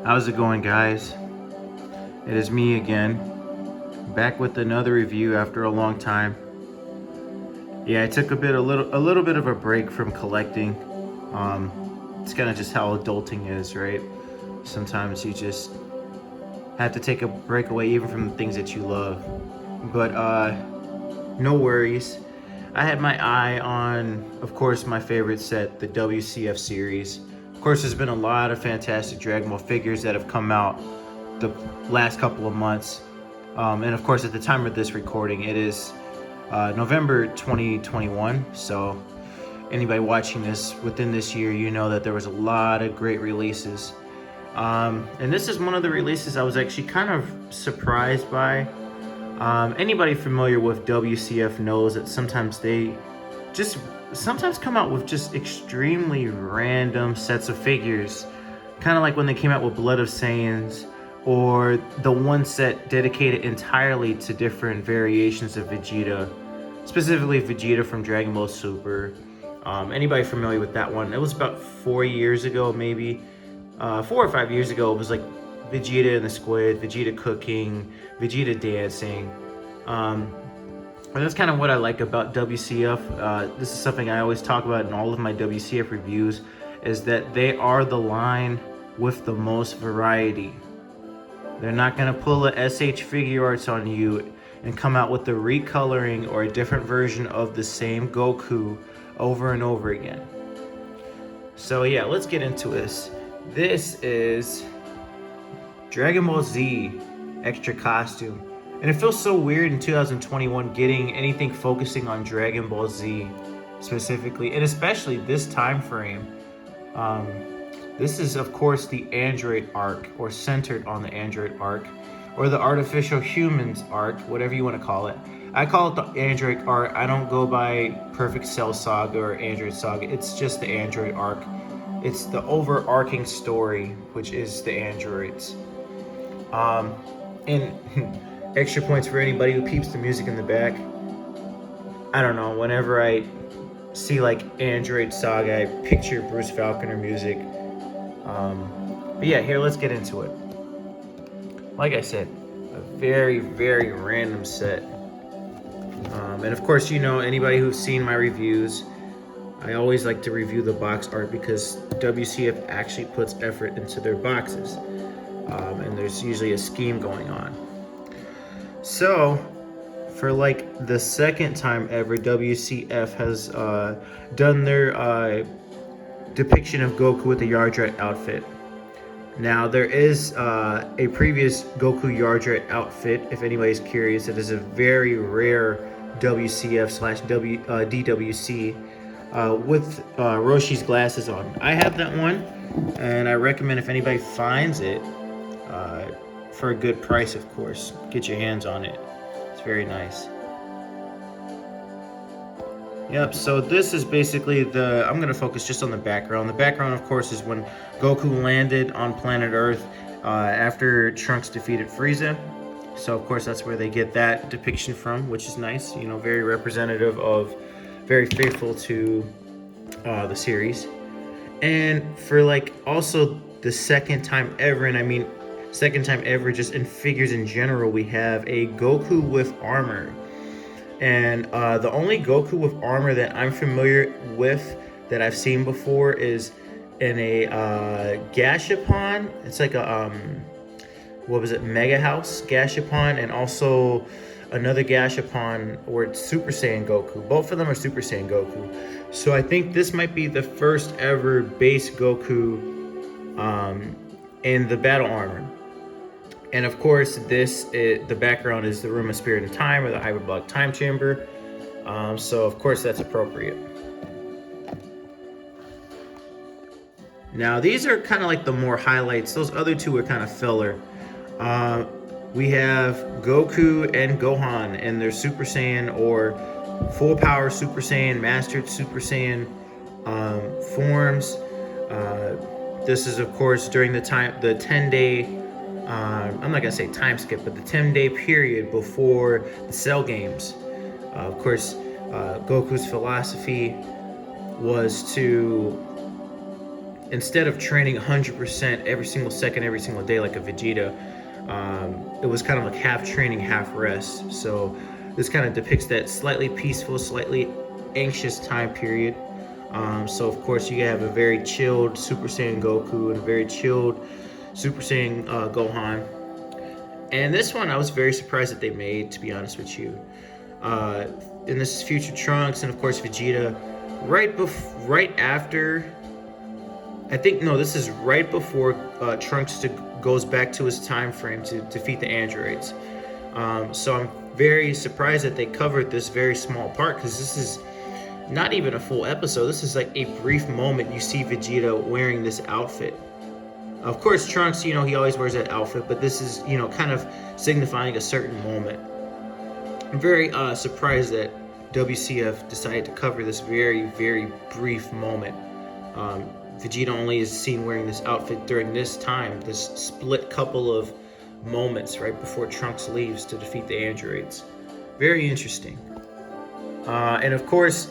How's it going, guys? It is me again, back with another review after a long time. Yeah, I took a little bit of a break from collecting. It's kind of just how adulting is, right? Sometimes you just have to take a break away even from the things that you love. But no worries. I had my eye on, of course, my favorite set, the WCF series. Of course, there's been a lot of fantastic Dragon Ball figures that have come out the last couple of months. And of course, at the time of this recording, it is November 2021. So anybody watching this within this year, you know that there was a lot of great releases. And this is one of the releases I was actually kind of surprised by. Anybody familiar with WCF knows that sometimes they sometimes come out with just extremely random sets of figures. Kind of like when they came out with Blood of Saiyans, or the one set dedicated entirely to different variations of Vegeta, specifically Vegeta from Dragon Ball Super. Anybody familiar with that one? It was about 4 years ago, maybe 4 or 5 years ago. It was like Vegeta and the Squid, Vegeta cooking, Vegeta dancing. And that's kind of what I like about WCF. This is something I always talk about in all of my WCF reviews, is that they are the line with the most variety. They're not going to pull a SH figure arts on you and come out with the recoloring or a different version of the same Goku over and over again. So yeah, let's get into this. This is Dragon Ball Z extra costume. And it feels so weird in 2021 getting anything focusing on Dragon Ball Z specifically, and especially this time frame. This is, of course, the Android arc, or centered on the Android arc, or the artificial humans arc, whatever you want to call it. I call it the Android arc. I don't go by Perfect Cell Saga or Android Saga. It's just the Android arc. It's the overarching story, which is the androids. And extra points for anybody who peeps the music in the back. I don't know, whenever I see like Android Saga, I picture Bruce Falconer music. But yeah, here, let's get into it. Like I said, a very, very random set. And of course, you know, anybody who's seen my reviews, I always like to review the box art because WCF actually puts effort into their boxes. And there's usually a scheme going on. So, for like the second time ever, WCF has done their depiction of Goku with the Yardrat outfit. Now, there is a previous Goku Yardrat outfit, if anybody's curious. It is a very rare WCF slash DWC with Roshi's glasses on. I have that one, and I recommend if anybody finds it, for a good price, of course, get your hands on it. It's very nice. Yep, so this is basically I'm going to focus just on the background. The background, of course, is when Goku landed on planet Earth after Trunks defeated Frieza. So, of course, that's where they get that depiction from, which is nice. You know, very representative of, very faithful to the series. And for, like, also the second time ever, and I mean second time ever just in figures in general, we have a Goku with armor. And the only Goku with armor that I'm familiar with that I've seen before is in a Gashapon. It's like a what was it, Mega House Gashapon, and also another Gashapon where it's Super Saiyan Goku. Both of them are Super Saiyan Goku. So I think this might be the first ever base Goku in the battle armor. And of course, the background is the Room of Spirit and Time, or the Hyperbolic Time Chamber. So of course that's appropriate. Now these are kind of like the more highlights. Those other two are kind of filler. We have Goku and Gohan in their Super Saiyan or full power Super Saiyan, mastered Super Saiyan forms. This is of course during the 10-day. I'm not gonna say time skip, but the 10-day period before the Cell games. Of course, Goku's philosophy was to instead of training 100% every single second, every single day like a Vegeta, it was kind of like half training, half rest. So this kind of depicts that slightly peaceful, slightly anxious time period. So of course you have a very chilled Super Saiyan Goku and a very chilled Super Saiyan Gohan. And this one I was very surprised that they made, to be honest with you. And this is future Trunks and of course Vegeta. Right after, I think, no, this is right before Trunks goes back to his time frame to defeat the androids. So I'm very surprised that they covered this very small part, because this is not even a full episode. This is like a brief moment you see Vegeta wearing this outfit. Of course, Trunks, he always wears that outfit, but this is, kind of signifying a certain moment. I'm very surprised that WCF decided to cover this very, very brief moment. Vegeta only is seen wearing this outfit during this time, this split couple of moments right before Trunks leaves to defeat the androids. Very interesting. And of course,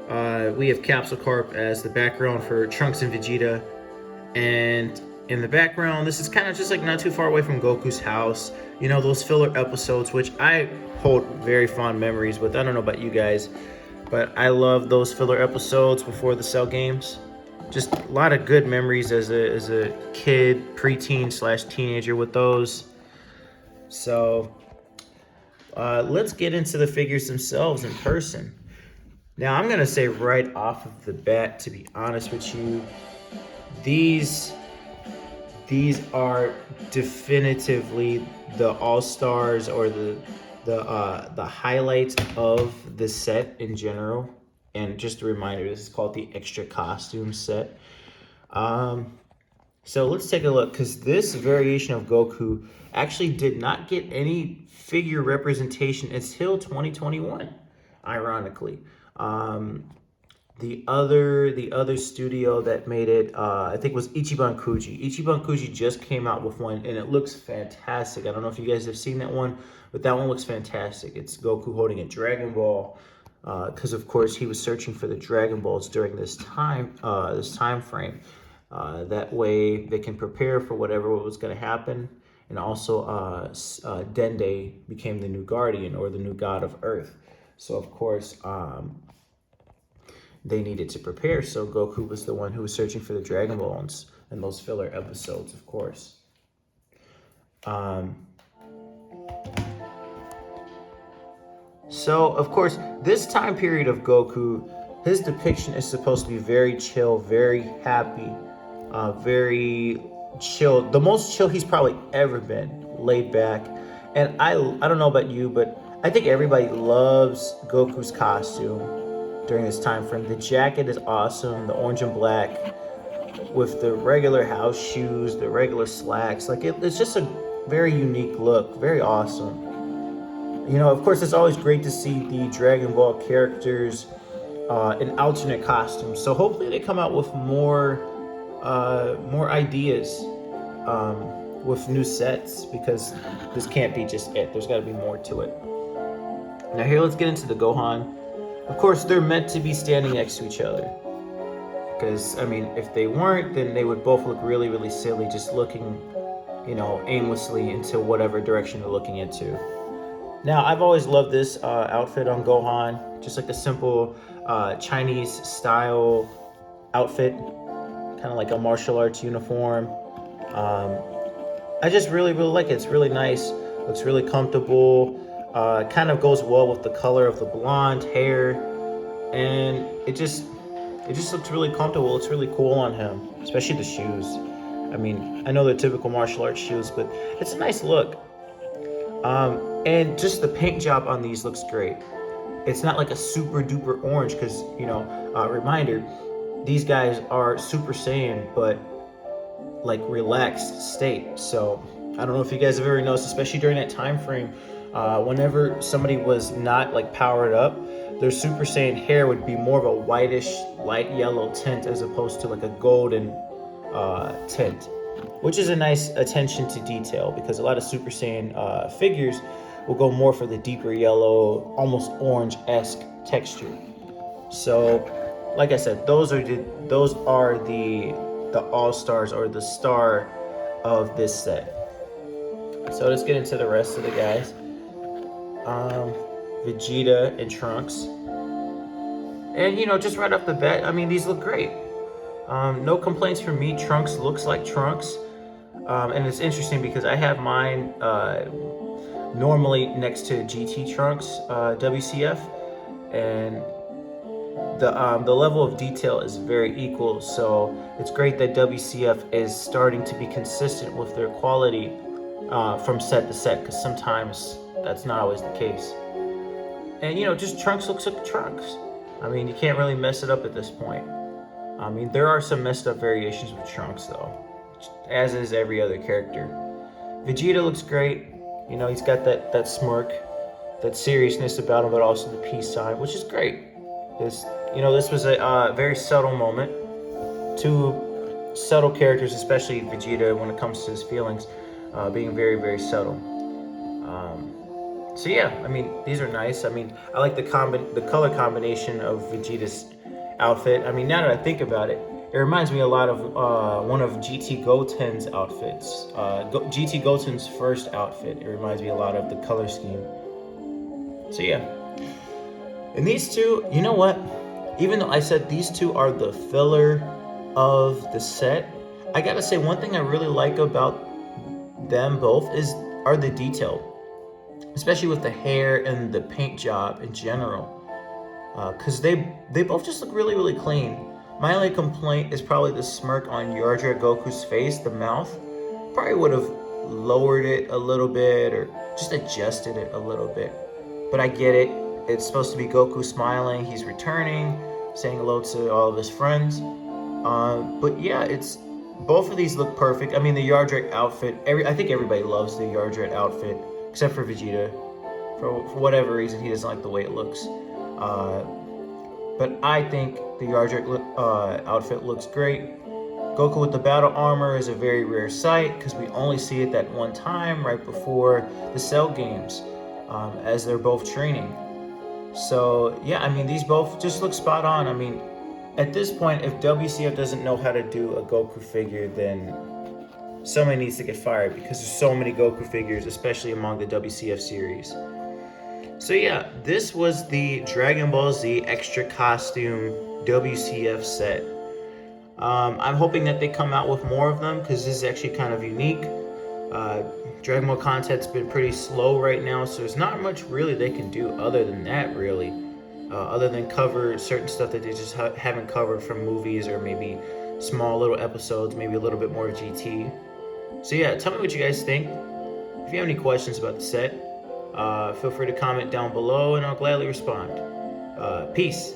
we have Capsule Corp as the background for Trunks and Vegeta. And in the background, this is kind of just like not too far away from Goku's house. Those filler episodes, which I hold very fond memories with. I don't know about you guys, but I love those filler episodes before the Cell games. Just a lot of good memories as a kid, preteen / teenager with those. So let's get into the figures themselves in person. Now I'm gonna say right off of the bat, to be honest with you, these are definitively the all-stars, or the highlights of the set in general. And just a reminder, this is called the extra costume set. So let's take a look, because this variation of Goku actually did not get any figure representation until 2021, ironically. The other studio that made it, I think, was Ichiban Kuji. Ichiban Kuji just came out with one, and it looks fantastic. I don't know if you guys have seen that one, but that one looks fantastic. It's Goku holding a Dragon Ball, because of course he was searching for the Dragon Balls during this time frame. That way they can prepare for whatever was going to happen. And also, Dende became the new guardian, or the new god of Earth. So of course, they needed to prepare. So Goku was the one who was searching for the Dragon Balls in those filler episodes, of course. So, of course, this time period of Goku, his depiction is supposed to be very chill, very happy, very chill. The most chill he's probably ever been, laid back. And I don't know about you, but I think everybody loves Goku's costume during this time frame. The jacket is awesome, the orange and black, with the regular house shoes, the regular slacks. Like, it's just a very unique look, very awesome. Of course, it's always great to see the Dragon Ball characters in alternate costumes. So hopefully they come out with more ideas with new sets, because this can't be just it. There's got to be more to it. Now here, let's get into the Gohan. Of course, they're meant to be standing next to each other, because, I mean, if they weren't, then they would both look really, really silly, just looking, aimlessly into whatever direction they're looking into. Now, I've always loved this outfit on Gohan, just like a simple Chinese style outfit, kind of like a martial arts uniform. I just really, really like it. It's really nice, looks really comfortable, kind of goes well with the color of the blonde hair, and it just looks really comfortable. It's really cool on him, especially the shoes. I mean, I know they're typical martial arts shoes, but it's a nice look. And just the paint job on these looks great. It's not like a super duper orange, because, reminder, these guys are Super Saiyan, but like relaxed state. So I don't know if you guys have ever noticed, especially during that time frame, whenever somebody was not like powered up, their Super Saiyan hair would be more of a whitish, light yellow tint, as opposed to like a golden tint, which is a nice attention to detail, because a lot of Super Saiyan figures will go more for the deeper yellow, almost orange-esque texture. So, like I said, those are the the all-stars or the star of this set. So let's get into the rest of the guys. Vegeta and Trunks. And just right off the bat, I mean, these look great. No complaints from me. Trunks looks like Trunks. And it's interesting because I have mine normally next to GT Trunks, WCF, and the level of detail is very equal. So it's great that WCF is starting to be consistent with their quality from set to set, because sometimes that's not always the case. And just Trunks looks like Trunks. I mean, you can't really mess it up at this point. I mean, there are some messed up variations with Trunks though, as is every other character. Vegeta looks great. He's got that smirk, that seriousness about him, but also the peace sign, which is great. This was a very subtle moment. Two subtle characters, especially Vegeta when it comes to his feelings, being very, very subtle. So yeah, I mean, these are nice. I mean, I like the color combination of Vegeta's outfit. I mean, now that I think about it, it reminds me a lot of one of GT Goten's outfits. GT Goten's first outfit. It reminds me a lot of the color scheme. So yeah. And these two, you know what? Even though I said these two are the filler of the set, I gotta say one thing I really like about them both are the detail. Especially with the hair and the paint job in general. Because they both just look really, really clean. My only complaint is probably the smirk on Yardra Goku's face, the mouth. Probably would have lowered it a little bit or just adjusted it a little bit. But I get it. It's supposed to be Goku smiling. He's returning, saying hello to all of his friends. But yeah, both of these look perfect. I mean, the Yardra outfit, I think everybody loves the Yardra outfit, except for Vegeta. For whatever reason, he doesn't like the way it looks. But I think the Yardra outfit looks great. Goku with the battle armor is a very rare sight because we only see it that one time right before the Cell games, as they're both training. So yeah, I mean, these both just look spot on. I mean, at this point, if WCF doesn't know how to do a Goku figure, then somebody needs to get fired, because there's so many Goku figures, especially among the WCF series. So yeah, this was the Dragon Ball Z Extra Costume WCF set. I'm hoping that they come out with more of them, because this is actually kind of unique. Dragon Ball content's been pretty slow right now, so there's not much really they can do other than that, really. Other than cover certain stuff that they just haven't covered from movies, or maybe small little episodes, maybe a little bit more GT. So yeah, tell me what you guys think. If you have any questions about the set, feel free to comment down below and I'll gladly respond. Peace.